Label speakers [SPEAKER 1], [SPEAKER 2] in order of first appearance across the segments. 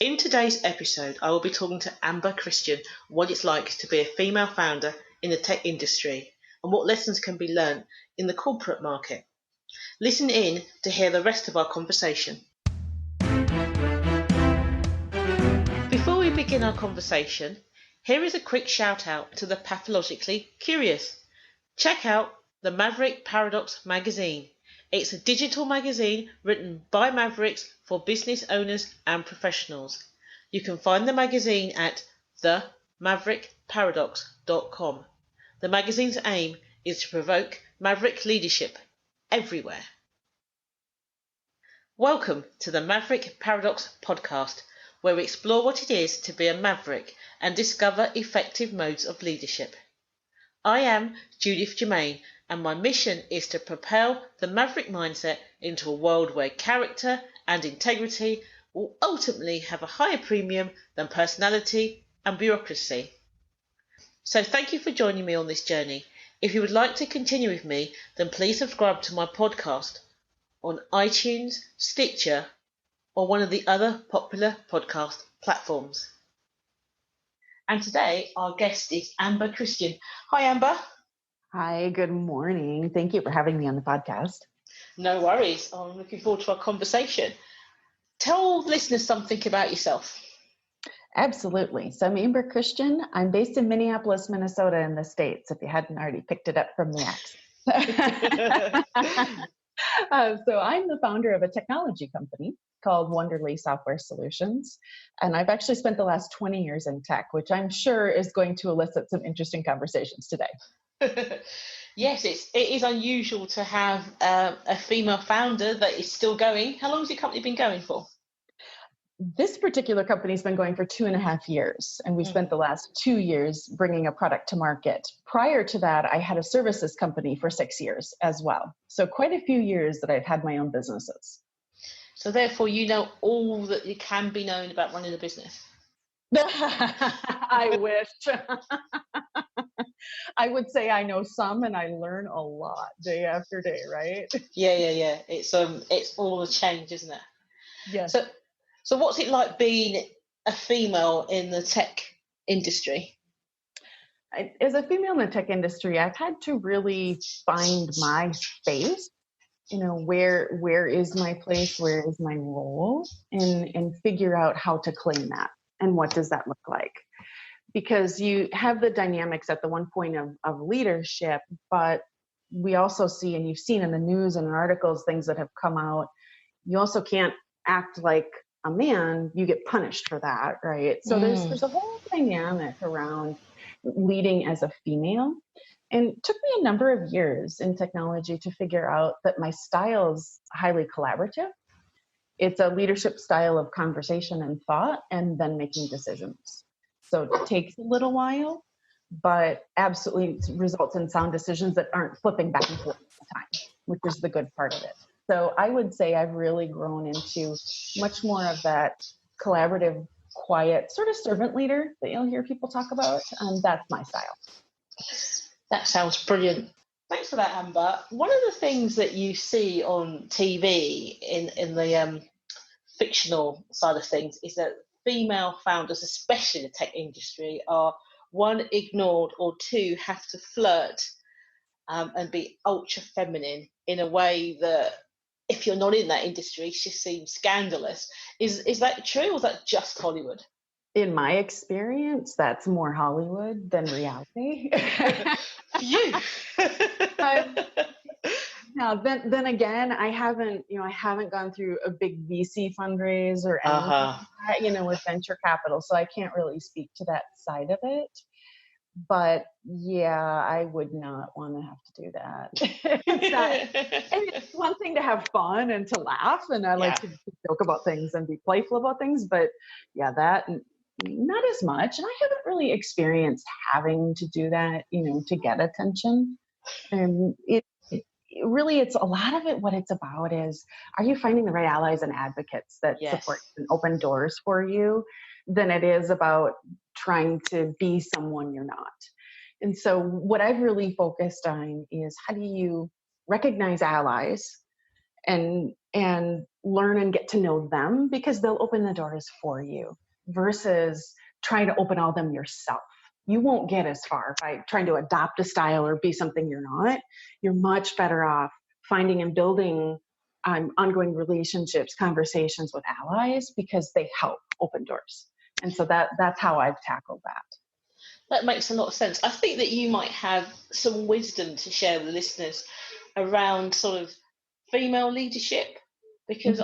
[SPEAKER 1] In today's episode, I will be talking to Amber Christian what it's like to be a female founder in the tech industry and what lessons can be learned in the corporate market. Listen in to hear the rest of our conversation. Before we begin our conversation, here is a quick shout out to the pathologically curious. Check out the Maverick Paradox magazine. It's a digital magazine written by Mavericks for business owners and professionals. You can find the magazine at themaverickparadox.com. The magazine's aim is to provoke maverick leadership everywhere. Welcome to the Maverick Paradox podcast, where we explore what it is to be a maverick and discover effective modes of leadership. I am Judith Germain, and my mission is to propel the maverick mindset into a world where character and integrity will ultimately have a higher premium than personality and bureaucracy. So thank you for joining me on this journey. If you would like to continue with me, then please subscribe to my podcast on iTunes, Stitcher, or one of the other popular podcast platforms. And today our guest is Amber Christian. Hi, Amber.
[SPEAKER 2] Hi, good morning. Thank you for having me on the podcast.
[SPEAKER 1] No worries. I'm looking forward to our conversation. Tell listeners something about yourself.
[SPEAKER 2] Absolutely. So I'm Amber Christian. I'm based in Minneapolis, Minnesota in the States, if you hadn't already picked it up from the accent. So I'm the founder of a technology company called Wonderly Software Solutions. And I've actually spent the last 20 years in tech, which I'm sure is going to elicit some interesting conversations today.
[SPEAKER 1] Yes, it is unusual to have a female founder that is still going. How long has your company been going for?
[SPEAKER 2] This particular company has been going for 2.5 years, and we spent the last 2 years bringing a product to market. Prior to that, I had a services company for 6 years as well. So quite a few years that I've had my own businesses.
[SPEAKER 1] So therefore, you know all that you can be known about running a business.
[SPEAKER 2] I wish. I would say I know some, and I learn a lot day after day, right?
[SPEAKER 1] Yeah. It's all a change, isn't it?
[SPEAKER 2] Yes.
[SPEAKER 1] So what's it like being a female in the tech industry?
[SPEAKER 2] As a female in the tech industry, I've had to really find my space. You know, where is my place? Where is my role? And figure out how to claim that. And what does that look like? Because you have the dynamics at the one point of leadership, but we also see, and you've seen in the news and in articles, things that have come out, you also can't act like a man, you get punished for that, right? So there's a whole dynamic around leading as a female. And it took me a number of years in technology to figure out that my style is highly collaborative. It's a leadership style of conversation and thought, and then making decisions. So it takes a little while, but absolutely results in sound decisions that aren't flipping back and forth all the time, which is the good part of it. So I would say I've really grown into much more of that collaborative, quiet, sort of servant leader that you'll hear people talk about. That's my style.
[SPEAKER 1] That sounds brilliant. Thanks for that, Amber. One of the things that you see on TV in the fictional side of things is that female founders, especially in the tech industry, are one, ignored, or two, have to flirt and be ultra feminine in a way that, if you're not in that industry, just seems scandalous. Is that true, or is that just Hollywood?
[SPEAKER 2] In my experience, that's more Hollywood than reality.
[SPEAKER 1] You.
[SPEAKER 2] Now, then again, I haven't gone through a big VC fundraise or anything like that, with venture capital, so I can't really speak to that side of it. But yeah, I would not want to have to do that. It's one thing to have fun and to laugh, and I like to joke about things and be playful about things, but yeah, that not as much. And I haven't really experienced having to do that, to get attention. And really, it's a lot of it. What it's about is, are you finding the right allies and advocates that support and open doors for you, than it is about trying to be someone you're not. And so what I've really focused on is, how do you recognize allies and learn and get to know them, because they'll open the doors for you versus trying to open all them yourself. You won't get as far by trying to adopt a style or be something you're not. You're much better off finding and building ongoing relationships, conversations with allies, because they help open doors. And so that's how I've tackled that.
[SPEAKER 1] That makes a lot of sense. I think that you might have some wisdom to share with the listeners around sort of female leadership, because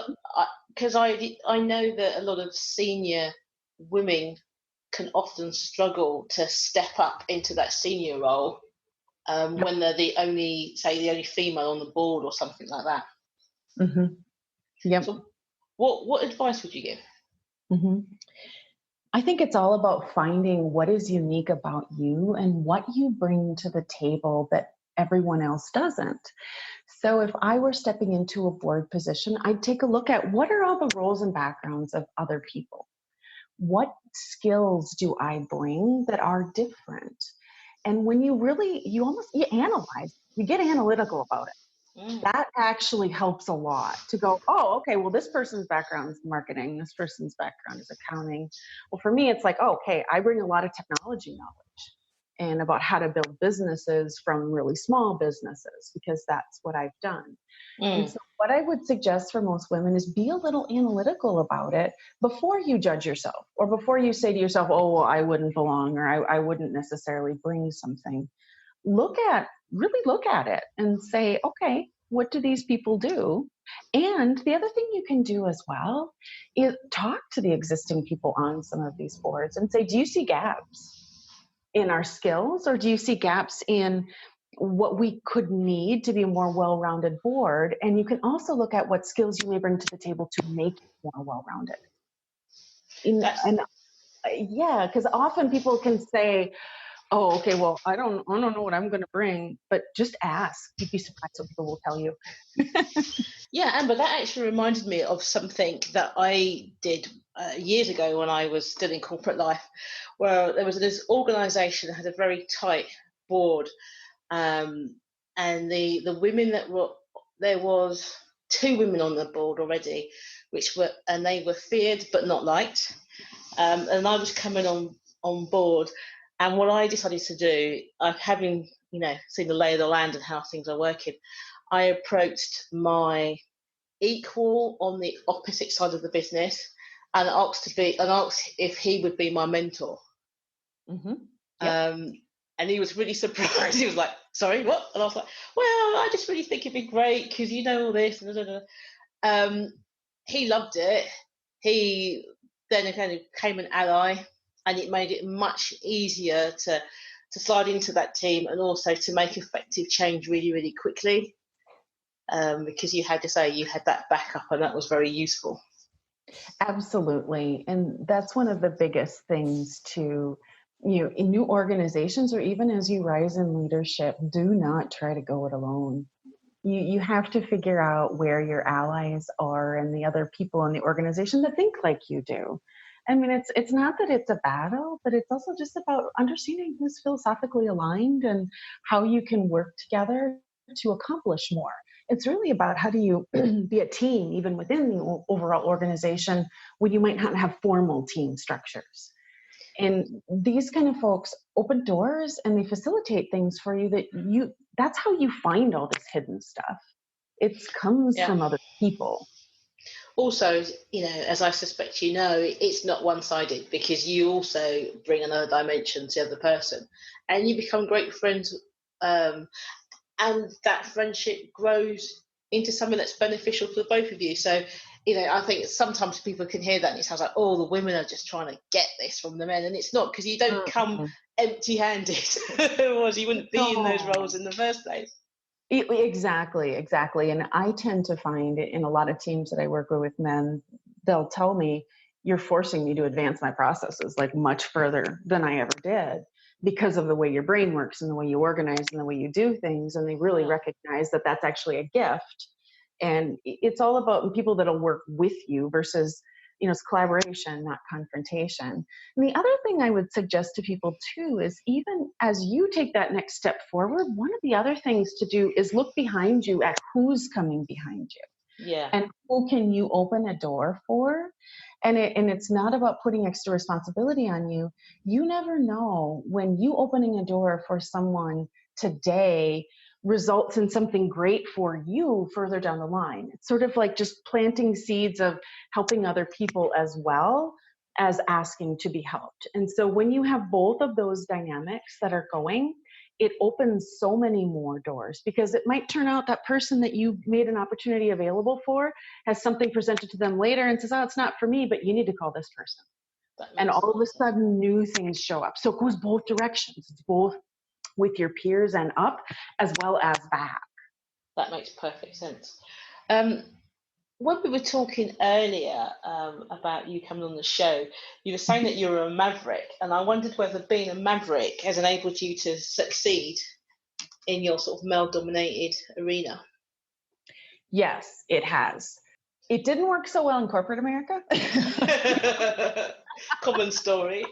[SPEAKER 1] I know that a lot of senior women can often struggle to step up into that senior role when they're the only female on the board or something like that.
[SPEAKER 2] Mm-hmm. Yep.
[SPEAKER 1] So what advice would you give?
[SPEAKER 2] Mm-hmm. I think it's all about finding what is unique about you and what you bring to the table that everyone else doesn't. So if I were stepping into a board position, I'd take a look at what are all the roles and backgrounds of other people. What skills do I bring that are different? And when you analyze, you get analytical about it. That actually helps a lot to go, oh, okay, well, this person's background is marketing, this person's background is accounting. Well, for me, it's like, oh, okay, I bring a lot of technology knowledge and about how to build businesses from really small businesses, because that's what I've done. And so what I would suggest for most women is be a little analytical about it before you judge yourself, or before you say to yourself, oh, well, I wouldn't belong, or I wouldn't necessarily bring something. Really look at it and say, okay, what do these people do? And the other thing you can do as well is talk to the existing people on some of these boards and say, do you see gaps in our skills, or do you see gaps in what we could need to be a more well-rounded board? And you can also look at what skills you may bring to the table to make it more well-rounded. Because often people can say, oh, okay, well, I don't know what I'm going to bring, but just ask. You'd be surprised what people will tell you.
[SPEAKER 1] Yeah, Amber, that actually reminded me of something that I did years ago when I was still in corporate life, where there was this organisation that had a very tight board, and the women there was 2 women on the board already, and they were feared but not liked, and I was coming on board. And what I decided to do, having seen the lay of the land and how things are working, I approached my equal on the opposite side of the business and asked if he would be my mentor.
[SPEAKER 2] Mm-hmm. Yep.
[SPEAKER 1] And he was really surprised. He was like, "Sorry, what?" And I was like, "Well, I just really think it'd be great because you know all this." He loved it. He then kind of became an ally, and it made it much easier to slide into that team and also to make effective change really, really quickly, because you had that backup, and that was very useful.
[SPEAKER 2] Absolutely. And that's one of the biggest things to, in new organizations, or even as you rise in leadership, do not try to go it alone. You have to figure out where your allies are and the other people in the organization that think like you do. I mean, it's not that it's a battle, but it's also just about understanding who's philosophically aligned and how you can work together to accomplish more. It's really about how do you be a team, even within the overall organization, when you might not have formal team structures. And these kind of folks open doors and they facilitate things for you that's how you find all this hidden stuff. It comes from other people.
[SPEAKER 1] Also, as I suspect it's not one-sided, because you also bring another dimension to the other person, and you become great friends, and that friendship grows into something that's beneficial for the both of you. So, I think sometimes people can hear that and it sounds like, oh, the women are just trying to get this from the men, and it's not, because you don't come empty-handed, otherwise you wouldn't be in those roles in the first place.
[SPEAKER 2] Exactly. And I tend to find in a lot of teams that I work with men, they'll tell me, you're forcing me to advance my processes like much further than I ever did, because of the way your brain works and the way you organize and the way you do things. And they really recognize that that's actually a gift. And it's all about people that'll work with you versus, it's collaboration, not confrontation. And the other thing I would suggest to people too is, even as you take that next step forward, one of the other things to do is look behind you at who's coming behind you.
[SPEAKER 1] Yeah.
[SPEAKER 2] And who can you open a door for? And it's not about putting extra responsibility on you. You never know when you opening a door for someone today results in something great for you further down the line. It's sort of like just planting seeds of helping other people as well as asking to be helped. And so when you have both of those dynamics that are going, it opens so many more doors, because it might turn out that person that you made an opportunity available for has something presented to them later and says, oh, it's not for me, but you need to call this person. And all of a sudden new things show up. So it goes both directions. It's both with your peers and up, as well as back.
[SPEAKER 1] That makes perfect sense. When we were talking earlier about you coming on the show, you were saying that you're a maverick, and I wondered whether being a maverick has enabled you to succeed in your sort of male-dominated arena.
[SPEAKER 2] Yes, it has. It didn't work so well in corporate America.
[SPEAKER 1] Common story.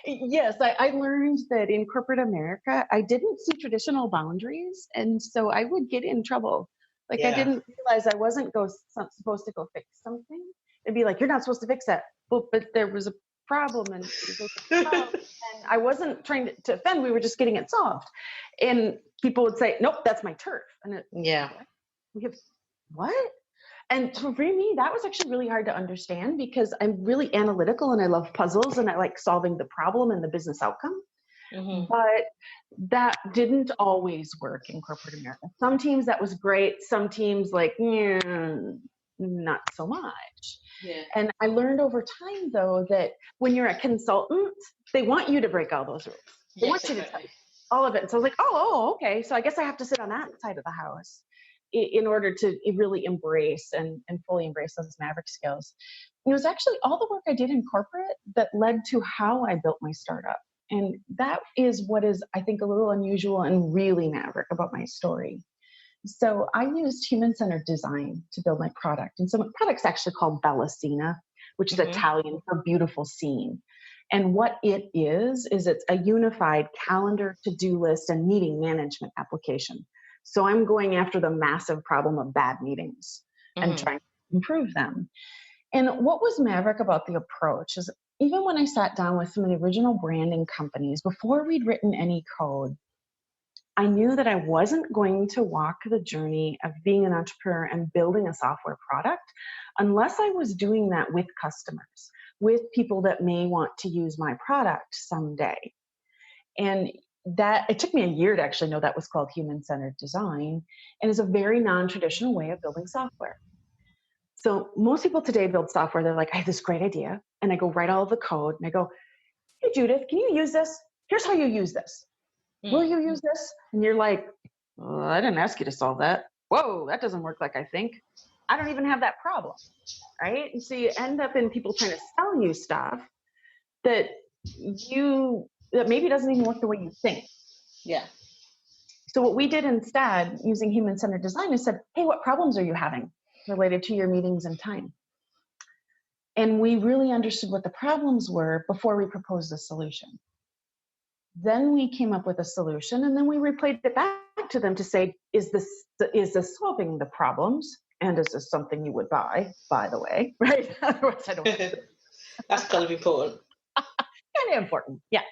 [SPEAKER 2] Yes, I learned that in corporate America, I didn't see traditional boundaries. And so I would get in trouble. Like, I didn't realize I wasn't supposed to go fix something. It'd be like, you're not supposed to fix that. But there was a problem, and I wasn't trying to offend. We were just getting it solved. And people would say, nope, that's my turf. And we have what? And for me, that was actually really hard to understand, because I'm really analytical and I love puzzles and I like solving the problem and the business outcome. Mm-hmm. But that didn't always work in corporate America. Some teams that was great. Some teams like, not so much. Yeah. And I learned over time, though, that when you're a consultant, they want you to break all those rules. They want you to tell all of it. And so I was like, oh, okay. So I guess I have to sit on that side of the house in order to really embrace and fully embrace those Maverick skills. It was actually all the work I did in corporate that led to how I built my startup. And that is what is, I think, a little unusual and really Maverick about my story. So I used human-centered design to build my product. And so my product's actually called Bellacina, which is Italian for beautiful scene. And what it is it's a unified calendar, to-do list, and meeting management application. So I'm going after the massive problem of bad meetings and trying to improve them. And what was Maverick about the approach is, even when I sat down with some of the original branding companies, before we'd written any code, I knew that I wasn't going to walk the journey of being an entrepreneur and building a software product unless I was doing that with customers, with people that may want to use my product someday. And that it took me a year to actually know that was called human-centered design, and is a very non-traditional way of building software. So most people today build software. They're like, I have this great idea, and I go write all the code, and I go, hey, Judith, can you use this? Here's how you use this. Will you use this? And you're like, I didn't ask you to solve that. Whoa, that doesn't work like I think. I don't even have that problem, right? And so you end up in people trying to sell you stuff that maybe doesn't even work the way you think.
[SPEAKER 1] Yeah.
[SPEAKER 2] So what we did instead, using human-centered design, is said, hey, what problems are you having related to your meetings and time? And we really understood what the problems were before we proposed a solution. Then we came up with a solution, and then we replayed it back to them to say, is this solving the problems? And is this something you would buy, by the way, right? Otherwise, I don't want to.
[SPEAKER 1] That's kind of important.
[SPEAKER 2] Kind of important, yes.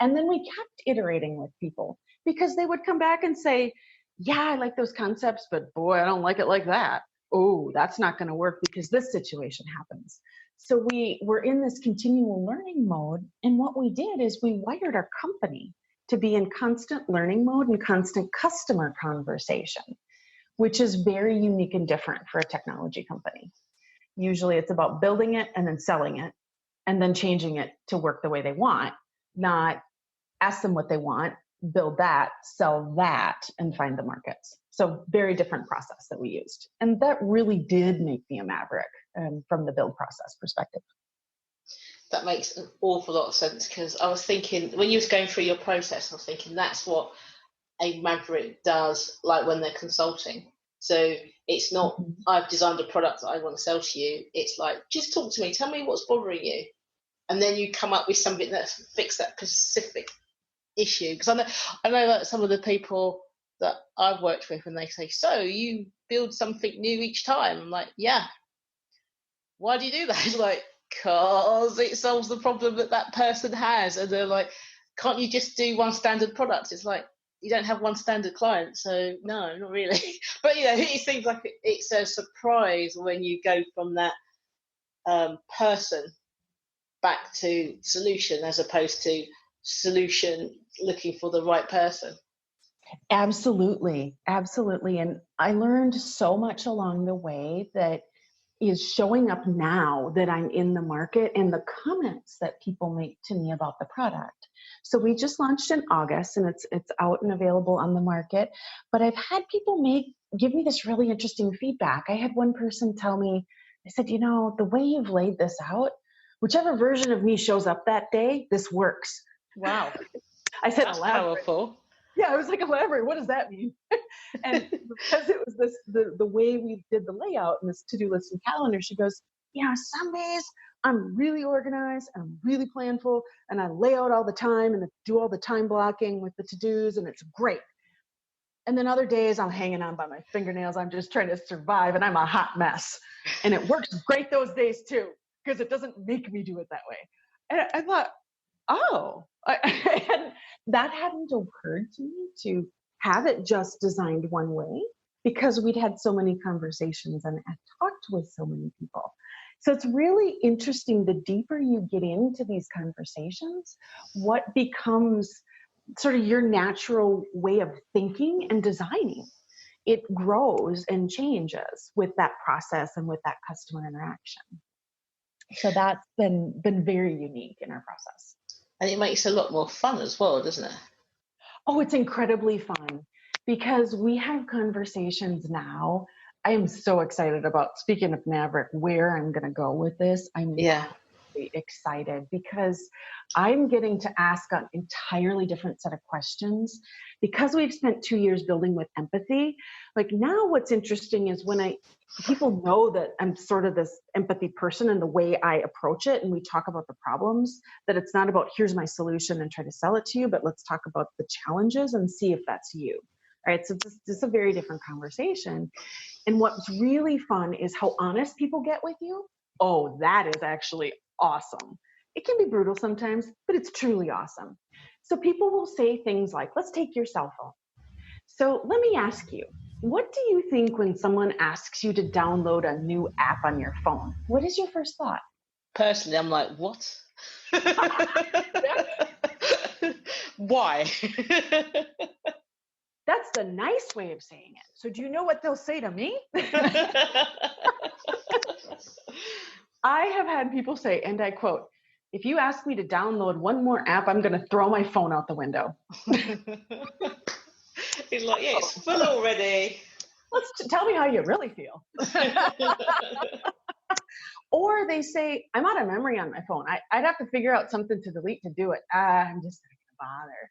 [SPEAKER 2] And then we kept iterating with people, because they would come back and say, yeah, I like those concepts, but boy, I don't like it like that. Oh, that's not going to work because this situation happens. So we were in this continual learning mode. And what we did is we wired our company to be in constant learning mode and constant customer conversation, which is very unique and different for a technology company. Usually it's about building it and then selling it and then changing it to work the way they want, not ask them what they want, build that, sell that, and find the markets. So very different process that we used. And that really did make me a maverick from the build process perspective.
[SPEAKER 1] That makes an awful lot of sense, because I was thinking, when you was going through your process, I was thinking that's what a maverick does, like when they're consulting. So it's not, I've designed a product that I want to sell to you. It's like, just talk to me, tell me what's bothering you. And then you come up with something that fixes that specific issue. Because I know that some of the people
[SPEAKER 3] that I've worked with, and they say, so you build something new each time. I'm like, yeah. Why do you do that? It's like, because it solves the problem that that person has. And they're like, can't you just do one standard product? It's like, you don't have one standard client, so no, not really. But it seems like it's a surprise when you go from that person back to solution, as opposed to solution looking for the right person.
[SPEAKER 2] Absolutely. Absolutely. And I learned so much along the way that is showing up now that I'm in the market, and the comments that people make to me about the product. So we just launched in August, and it's out and available on the market. But I've had people give me this really interesting feedback. I had one person tell me, I said, the way you've laid this out, whichever version of me shows up that day, this works.
[SPEAKER 1] Wow.
[SPEAKER 2] I said,
[SPEAKER 1] that's powerful.
[SPEAKER 2] Yeah, I was like, elaborate. What does that mean? And because it was the way we did the layout and this to-do list and calendar, she goes, some days I'm really organized and I'm really planful and I lay out all the time and do all the time blocking with the to-dos, and it's great. And then other days I'm hanging on by my fingernails. I'm just trying to survive and I'm a hot mess. And it works great those days too, because it doesn't make me do it that way. And I thought, that hadn't occurred to me, to have it just designed one way, because we'd had so many conversations and I talked with so many people. So it's really interesting, the deeper you get into these conversations, what becomes sort of your natural way of thinking and designing. It grows and changes with that process and with that customer interaction. So that's been very unique in our process.
[SPEAKER 3] And it makes it a lot more fun as well, doesn't it?
[SPEAKER 2] Oh, it's incredibly fun, because we have conversations now. I am so excited about, speaking of Maverick, where I'm going to go with this. I'm really excited, because I'm getting to ask an entirely different set of questions, because we've spent 2 years building with empathy. Like, now what's interesting is when people know that I'm sort of this empathy person, and the way I approach it, and we talk about the problems, that it's not about here's my solution and try to sell it to you, but let's talk about the challenges and see if that's you. All right. So this is a very different conversation. And what's really fun is how honest people get with you. Oh, that is actually awesome. It can be brutal sometimes, but it's truly awesome. So people will say things like, let's take your cell phone. So let me ask you, what do you think when someone asks you to download a new app on your phone? What is your first thought?
[SPEAKER 3] Personally, I'm like, what? Why?
[SPEAKER 2] That's the nice way of saying it. So do you know what they'll say to me? I have had people say, and I quote, if you ask me to download one more app, I'm going to throw my phone out the window.
[SPEAKER 3] He's like, yeah, it's full already.
[SPEAKER 2] Tell me how you really feel. Or they say, I'm out of memory on my phone. I'd have to figure out something to delete to do it. I'm just not going to bother.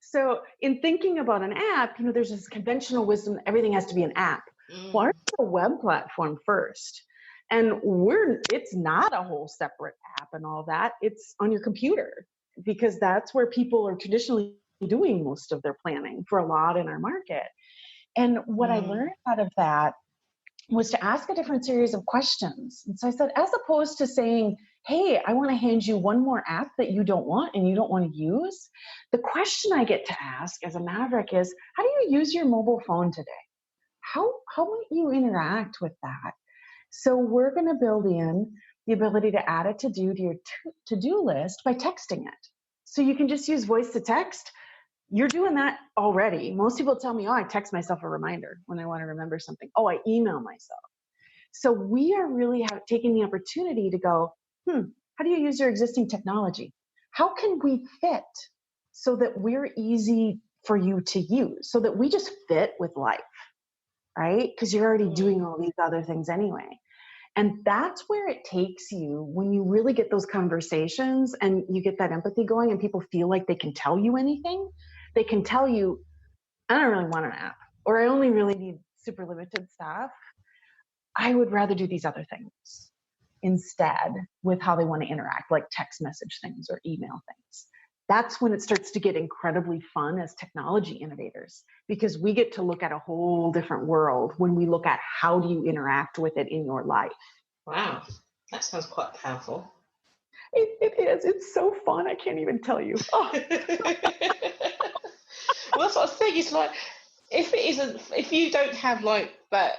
[SPEAKER 2] So in thinking about an app, there's this conventional wisdom that everything has to be an app. Well, ours is a web platform first. And it's not a whole separate app and all that. It's on your computer, because that's where people are traditionally doing most of their planning for a lot in our market. And what I learned out of that was to ask a different series of questions. And so I said, as opposed to saying, hey, I want to hand you one more app that you don't want and you don't want to use, the question I get to ask as a Maverick is, how do you use your mobile phone today? How might you interact with that? So we're going to build in the ability to add a to-do to your to-do list by texting it. So you can just use voice to text. You're doing that already. Most people tell me, I text myself a reminder when I want to remember something. I email myself. So we are really taking the opportunity to go, how do you use your existing technology? How can we fit so that we're easy for you to use, so that we just fit with life, right? Because you're already doing all these other things anyway. And that's where it takes you when you really get those conversations and you get that empathy going and people feel like they can tell you anything. They can tell you, I don't really want an app, or I only really need super limited stuff. I would rather do these other things instead with how they want to interact, like text message things or email things. that's when it starts to get incredibly fun as technology innovators, because we get to look at a whole different world when we look at how do you interact with it in your life.
[SPEAKER 1] Wow, that sounds quite powerful.
[SPEAKER 2] It is. It's so fun. I can't even tell you. Oh.
[SPEAKER 1] Well, that's what I was thinking. It's like, if you don't have like that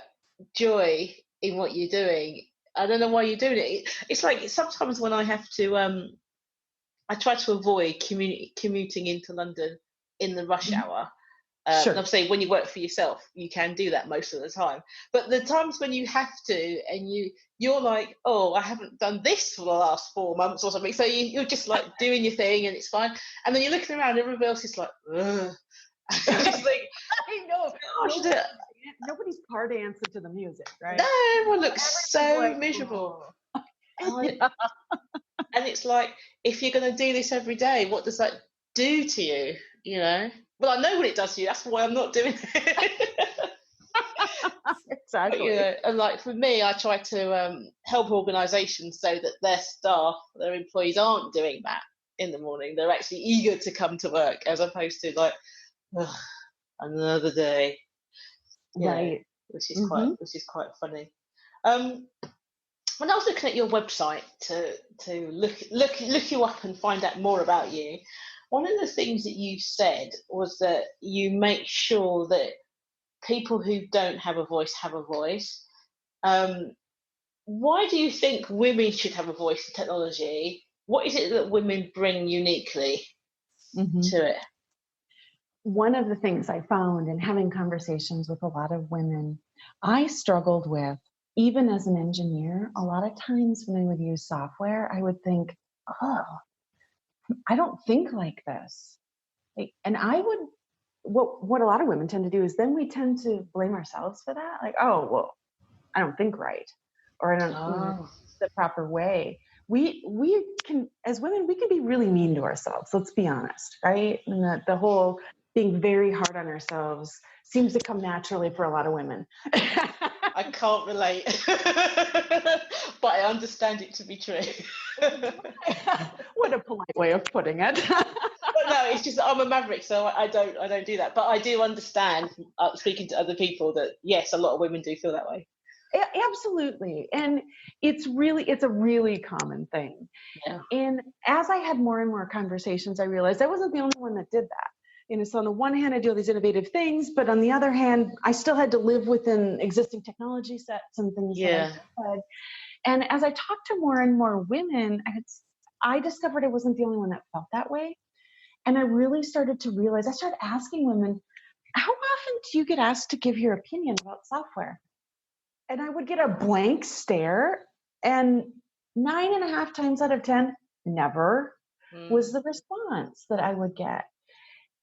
[SPEAKER 1] joy in what you're doing, I don't know why you're doing it. It's like sometimes when I have to, I try to avoid commuting into London in the rush hour.
[SPEAKER 2] Sure.
[SPEAKER 1] And obviously, when you work for yourself, you can do that most of the time. But the times when you have to, and you're like, oh, I haven't done this for the last 4 months or something. So you're just like doing your thing, and it's fine. And then you're looking around, and everybody else is like, ugh. Just like,
[SPEAKER 2] I know. Nobody's part dancing to the music, right?
[SPEAKER 1] No, everyone looks so
[SPEAKER 2] like,
[SPEAKER 1] miserable.
[SPEAKER 2] Yeah.
[SPEAKER 1] And it's like, if you're going to do this every day, what does that do to you? You know? Well, I know what it does to you. That's why I'm not doing it.
[SPEAKER 2] Exactly.
[SPEAKER 1] But, you know, and like for me, I try to help organisations so that their staff, their employees, aren't doing that in the morning. They're actually eager to come to work, as opposed to like, ugh, another day.
[SPEAKER 2] Right.
[SPEAKER 1] Which is quite funny. When I was looking at your website to look you up and find out more about you, one of the things that you said was that you make sure that people who don't have a voice have a voice. Why do you think women should have a voice in technology? What is it that women bring uniquely to it?
[SPEAKER 2] One of the things I found in having conversations with a lot of women, I struggled with, even as an engineer, a lot of times when I would use software, I would think, oh, I don't think like this. And I would, what a lot of women tend to do is then we tend to blame ourselves for that. Like, oh, well, I don't think right. Or I don't know the proper way. We can, as women, we can be really mean to ourselves. Let's be honest, right? And the whole being very hard on ourselves seems to come naturally for a lot of women.
[SPEAKER 1] I can't relate, but I understand it to be true.
[SPEAKER 2] What a polite way of putting it.
[SPEAKER 1] But no, it's just that I'm a maverick, so I don't do that. But I do understand, speaking to other people, that yes, a lot of women do feel that way.
[SPEAKER 2] Absolutely. And it's a really common thing.
[SPEAKER 1] Yeah.
[SPEAKER 2] And as I had more and more conversations, I realized I wasn't the only one that did that. So on the one hand, I do all these innovative things, but on the other hand, I still had to live within existing technology sets and things.
[SPEAKER 1] Yeah.
[SPEAKER 2] That I did. And as I talked to more and more women, I discovered I wasn't the only one that felt that way. And I really started to realize, I started asking women, how often do you get asked to give your opinion about software? And I would get a blank stare, and 9.5 times out of 10, never was the response that I would get.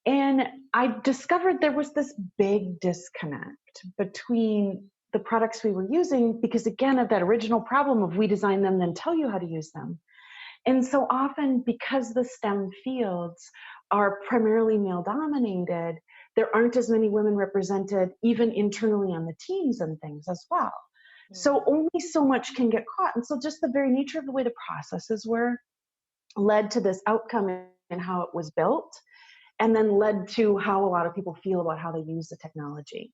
[SPEAKER 2] And I discovered there was this big disconnect between the products we were using, because again, of that original problem of we design them, then tell you how to use them. And so often, because the STEM fields are primarily male dominated, there aren't as many women represented even internally on the teams and things as well. So only so much can get caught. And so just the very nature of the way the processes were led to this outcome and how it was built, and then led to how a lot of people feel about how they use the technology.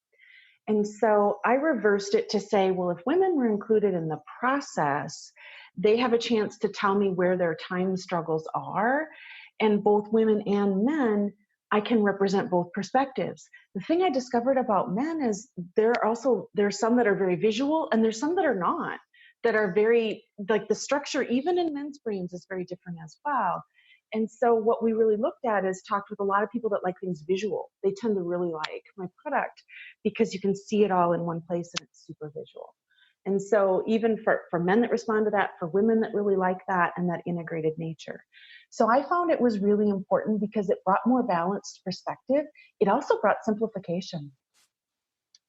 [SPEAKER 2] And so I reversed it to say, well, if women were included in the process, they have a chance to tell me where their time struggles are. And both women and men, I can represent both perspectives. The thing I discovered about men is there's some that are very visual, and there's some that are not, that are very, like the structure, even in men's brains, is very different as well. And so what we really looked at is talked with a lot of people that like things visual. They tend to really like my product because you can see it all in one place and it's super visual. And so even for men that respond to that, for women that really like that and that integrated nature. So I found it was really important because it brought more balanced perspective. It also brought simplification.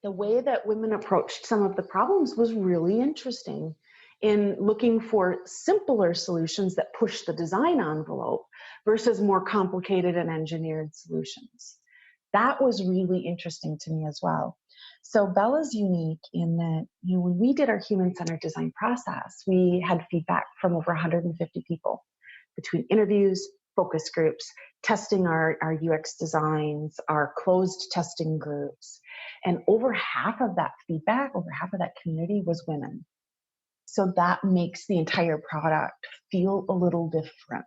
[SPEAKER 2] The way that women approached some of the problems was really interesting in looking for simpler solutions that push the design envelope versus more complicated and engineered solutions. That was really interesting to me as well. So Bella's unique in that, when we did our human-centered design process, we had feedback from over 150 people between interviews, focus groups, testing our UX designs, our closed testing groups. And over half of that feedback, over half of that community was women. So that makes the entire product feel a little different.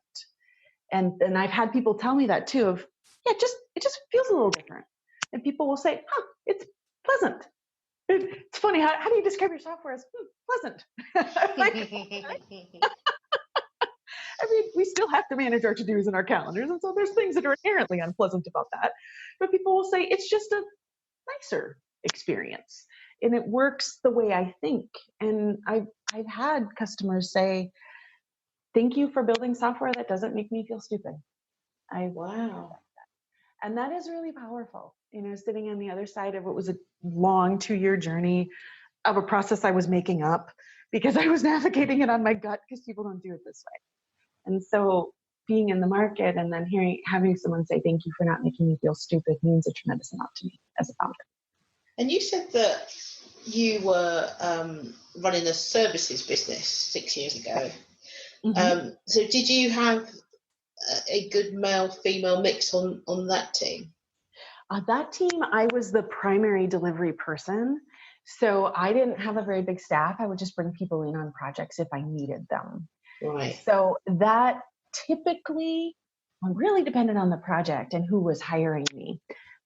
[SPEAKER 2] And I've had people tell me that too, of, yeah, it just feels a little different. And people will say, it's pleasant. It's funny. How do you describe your software as pleasant? Like, I mean, we still have to manage our to-dos and our calendars. And so there's things that are inherently unpleasant about that. But people will say it's just a nicer experience. And it works the way I think. And I've had customers say, thank you for building software that doesn't make me feel stupid.
[SPEAKER 1] Wow.
[SPEAKER 2] And that is really powerful. Sitting on the other side of what was a long 2-year journey of a process I was making up because I was navigating it on my gut because people don't do it this way. And so being in the market and then having someone say, thank you for not making me feel stupid means a tremendous amount to me as a founder.
[SPEAKER 1] And you said that you were running a services business 6 years ago.
[SPEAKER 2] Mm-hmm.
[SPEAKER 1] So did you have a good male-female mix on that team?
[SPEAKER 2] That team, I was the primary delivery person. So I didn't have a very big staff. I would just bring people in on projects if I needed them.
[SPEAKER 1] Right.
[SPEAKER 2] So that typically really depended on the project and who was hiring me.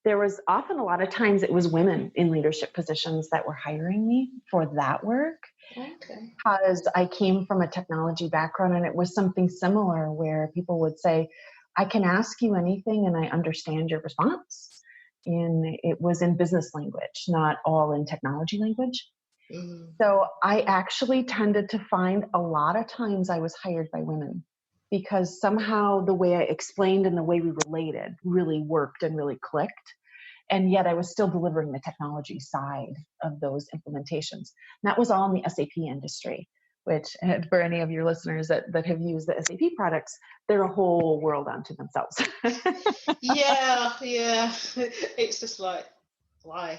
[SPEAKER 2] There was often a lot of times it was women in leadership positions that were hiring me for that work.
[SPEAKER 1] Okay.
[SPEAKER 2] Because I came from a technology background and it was something similar where people would say, I can ask you anything and I understand your response. And it was in business language, not all in technology language. Mm-hmm. So I actually tended to find a lot of times I was hired by women because somehow the way I explained and the way we related really worked and really clicked. And yet I was still delivering the technology side of those implementations. And that was all in the SAP industry, which for any of your listeners that have used the SAP products, they're a whole world unto themselves.
[SPEAKER 1] Yeah. It's just like, why?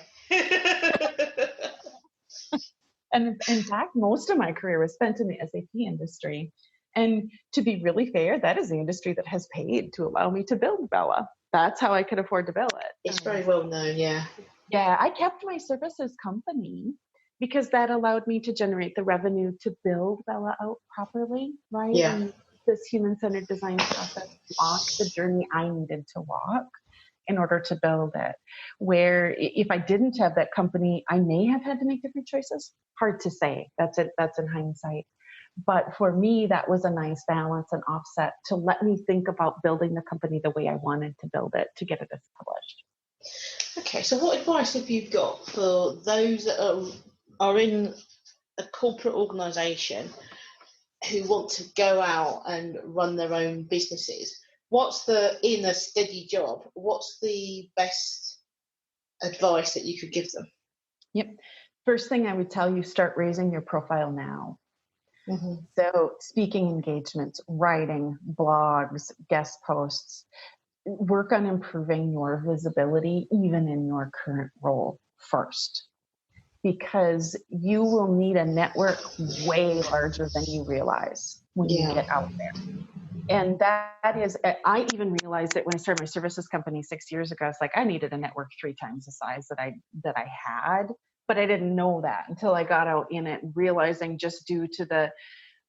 [SPEAKER 2] And in fact, most of my career was spent in the SAP industry. And to be really fair, that is the industry that has paid to allow me to build Bella. That's how I could afford to build it.
[SPEAKER 1] It's very well known, yeah.
[SPEAKER 2] Yeah, I kept my services company because that allowed me to generate the revenue to build Bella out properly, right?
[SPEAKER 1] Yeah.
[SPEAKER 2] And this human-centered design process walked the journey I needed to walk in order to build it. Where if I didn't have that company, I may have had to make different choices. Hard to say. That's in hindsight. But for me, that was a nice balance and offset to let me think about building the company the way I wanted to build it to get it established.
[SPEAKER 1] Okay, so what advice have you got for those that are in a corporate organisation who want to go out and run their own businesses? In a steady job, what's the best advice that you could give them?
[SPEAKER 2] Yep. First thing I would tell you, start raising your profile now. Mm-hmm. So speaking engagements, writing, blogs, guest posts, work on improving your visibility even in your current role first. Because you will need a network way larger than you realize when you get out there. And that is, I even realized that when I started my services company 6 years ago, it's like I needed a network 3 times the size that I had, but I didn't know that until I got out in it, realizing just due to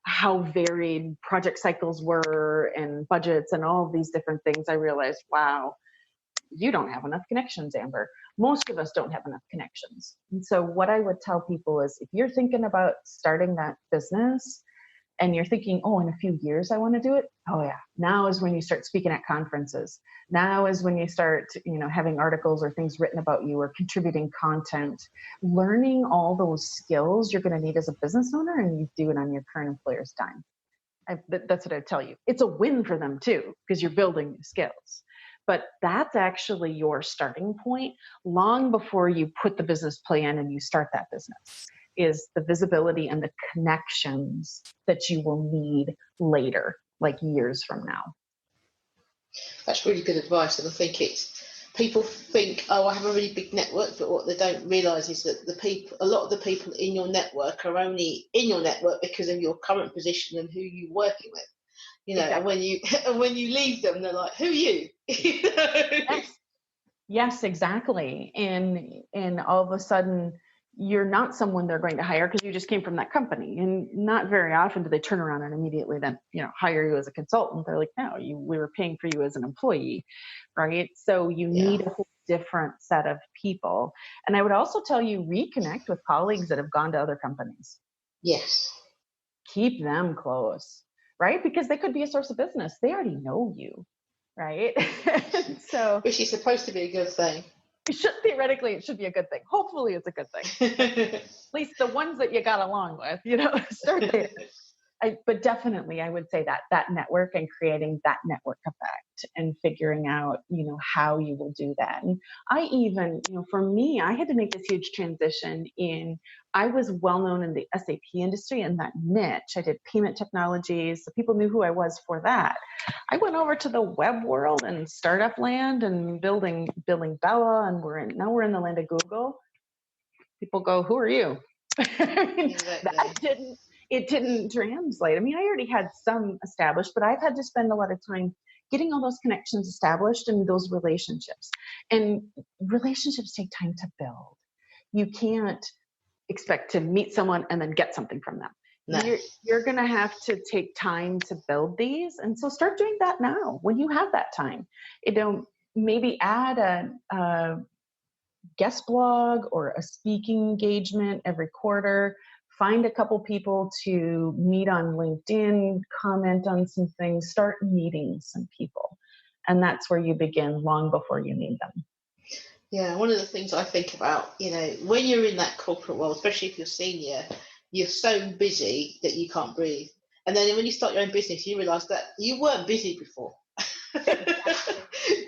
[SPEAKER 2] how varied project cycles were and budgets and all of these different things, I realized, wow, you don't have enough connections, Amber. Most of us don't have enough connections. And so what I would tell people is if you're thinking about starting that business and you're thinking, oh, in a few years I want to do it. Oh yeah. Now is when you start speaking at conferences. Now is when you start, having articles or things written about you or contributing content, learning all those skills you're going to need as a business owner, and you do it on your current employer's dime. That's what I tell you. It's a win for them too, because you're building new skills. But that's actually your starting point long before you put the business plan and you start that business, is the visibility and the connections that you will need later, like years from now.
[SPEAKER 1] That's really good advice. And I think people think, oh, I have a really big network, but what they don't realise is that a lot of the people in your network are only in your network because of your current position and who you're working with.
[SPEAKER 3] you know,
[SPEAKER 2] Exactly.
[SPEAKER 3] and when you leave them, they're like, who are you? You know?
[SPEAKER 2] Yes, exactly. And all of a sudden you're not someone they're going to hire because you just came from that company. And not very often do they turn around and immediately then, hire you as a consultant. They're like, no, we were paying for you as an employee, right? So you
[SPEAKER 3] Yeah.
[SPEAKER 2] need a whole different set of people. And I would also tell you, reconnect with colleagues that have gone to other companies.
[SPEAKER 3] Yes.
[SPEAKER 2] Keep them close, right? Because they could be a source of business. They already know you, right? So
[SPEAKER 3] Which is supposed to be a good thing.
[SPEAKER 2] theoretically, it should be a good thing. Hopefully it's a good thing. At least the ones that you got along with, start there. But definitely, I would say that network and creating that network effect and figuring out, how you will do that. And I even, for me, I had to make this huge transition I was well known in the SAP industry in that niche. I did payment technologies. So people knew who I was for that. I went over to the web world and startup land and building Bella, and now we're in the land of Google. People go, who are you?
[SPEAKER 3] Exactly.
[SPEAKER 2] It didn't translate. I mean, I already had some established, but I've had to spend a lot of time getting all those connections established and those relationships. And relationships take time to build. You can't expect to meet someone and then get something from them. No. You're going to have to take time to build these. And so start doing that now when you have that time. Maybe add a guest blog or a speaking engagement every quarter. Find a couple people to meet on LinkedIn, comment on some things, start meeting some people. And that's where you begin long before you need them.
[SPEAKER 3] Yeah, one of the things I think about, when you're in that corporate world, especially if you're senior, you're so busy that you can't breathe. And then when you start your own business, you realise that you weren't busy before.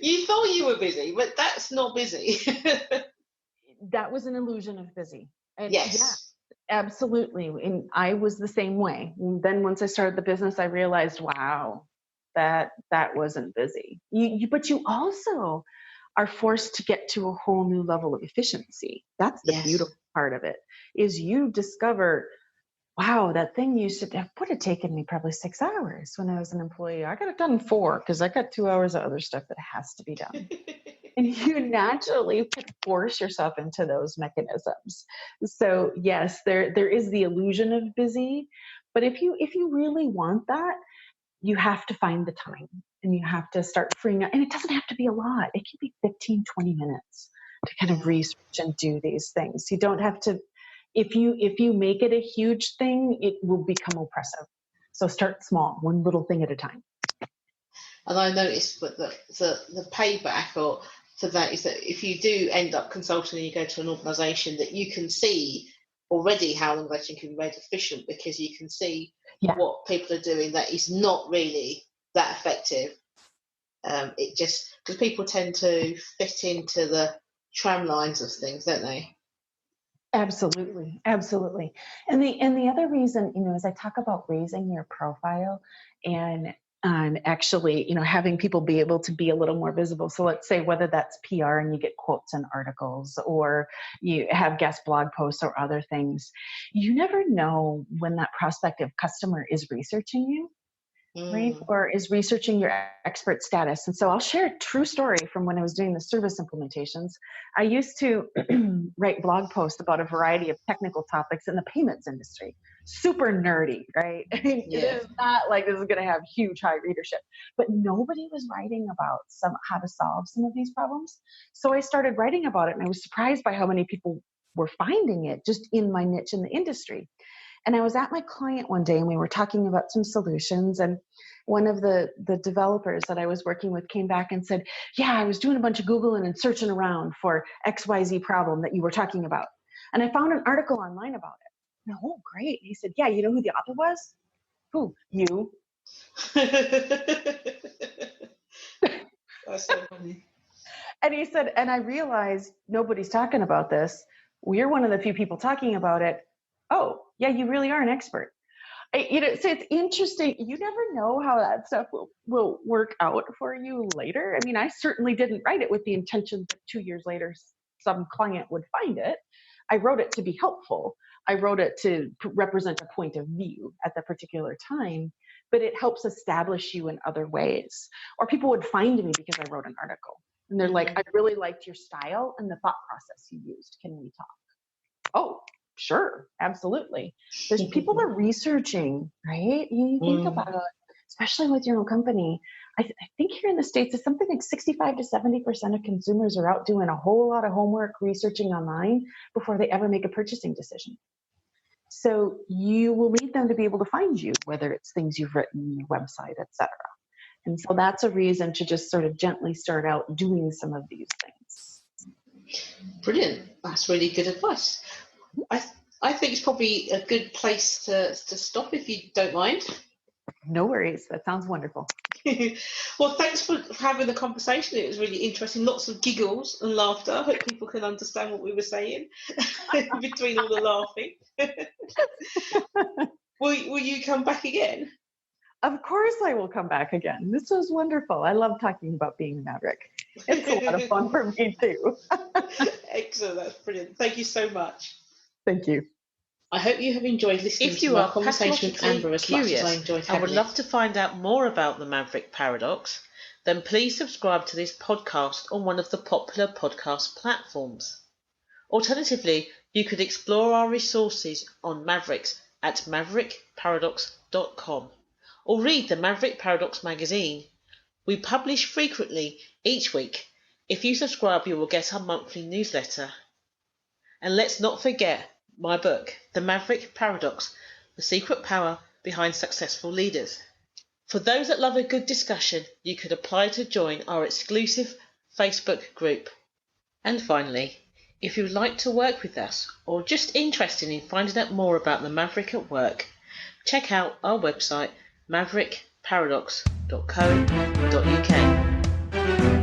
[SPEAKER 3] You thought you were busy, but that's not busy.
[SPEAKER 2] That was an illusion of busy. And
[SPEAKER 3] yes.
[SPEAKER 2] Yeah, absolutely. And I was the same way. And then once I started the business, I realized, wow, that wasn't busy. But you also are forced to get to a whole new level of efficiency. That's the beautiful part of it, is you discover, wow, that thing would have taken me probably 6 hours when I was an employee. I got it done in 4 because I got 2 hours of other stuff that has to be done. And you naturally force yourself into those mechanisms. So yes, there is the illusion of busy, but if you really want that, you have to find the time and you have to start freeing up. And it doesn't have to be a lot. It can be 15, 20 minutes to kind of research and do these things. You don't have to, if you make it a huge thing, it will become oppressive. So start small, one little thing at a time.
[SPEAKER 3] And I noticed that the payback for that is that if you do end up consulting and you go to an organisation, that you can see already how an organisation can be made efficient, because you can see what people are doing that is not really that effective. It just, because people tend to fit into the tram lines of things, don't they?
[SPEAKER 2] Absolutely. And the other reason, as I talk about raising your profile and actually, having people be able to be a little more visible. So let's say whether that's PR and you get quotes in articles, or you have guest blog posts or other things, you never know when that prospective customer is researching you. Right? Or is researching your expert status. And so I'll share a true story from when I was doing the service implementations. I used to write blog posts about a variety of technical topics in the payments industry. Super nerdy, right? It is not like this is going to have huge high readership, but nobody was writing about how to solve some of these problems. So I started writing about it, and I was surprised by how many people were finding it just in my niche in the industry. And I was at my client one day and we were talking about some solutions, and one of the developers that I was working with came back and said, yeah, I was doing a bunch of Googling and searching around for XYZ problem that you were talking about. And I found an article online about it. And, oh, great. And he said, yeah, you know who the author was? Who? You.
[SPEAKER 3] That's so funny.
[SPEAKER 2] And he said, and I realized nobody's talking about this. We're one of the few people talking about it. Oh, yeah, you really are an expert. So it's interesting. You never know how that stuff will work out for you later. I mean, I certainly didn't write it with the intention that 2 years later some client would find it. I wrote it to be helpful. I wrote it to represent a point of view at the particular time. but it helps establish you in other ways. Or people would find me because I wrote an article. And they're like, I really liked your style and the thought process you used. Can we talk? Oh, sure, absolutely. There's people are researching, right? You think about it, especially with your own company. I think here in the States, it's something like 65 to 70% of consumers are out doing a whole lot of homework researching online before they ever make a purchasing decision. So you will need them to be able to find you, whether it's things you've written, your website, etc. And so that's a reason to just sort of gently start out doing some of these things.
[SPEAKER 3] Brilliant. That's really good advice. I think it's probably a good place to stop, if you don't mind.
[SPEAKER 2] No worries. That sounds wonderful.
[SPEAKER 3] Well, thanks for having the conversation. It was really interesting. Lots of giggles and laughter. I hope people can understand what we were saying between all the laughing. Will you come back again?
[SPEAKER 2] Of course I will come back again. This was wonderful. I love talking about being a Maverick. It's a lot of fun for me too.
[SPEAKER 3] Excellent. That's brilliant. Thank you so much.
[SPEAKER 2] Thank you.
[SPEAKER 3] I hope you have enjoyed listening to our conversation with Amber as much as I enjoyed having
[SPEAKER 1] and would love to find out more about the Maverick Paradox, then please subscribe to this podcast on one of the popular podcast platforms. Alternatively, you could explore our resources on Mavericks at maverickparadox.com or read the Maverick Paradox magazine. We publish frequently each week. If you subscribe, you will get our monthly newsletter. And let's not forget my book, The Maverick Paradox, The Secret Power Behind Successful Leaders. For those that love a good discussion, you could apply to join our exclusive Facebook group. And finally, if you would like to work with us or just interested in finding out more about the Maverick at work, check out our website maverickparadox.co.uk.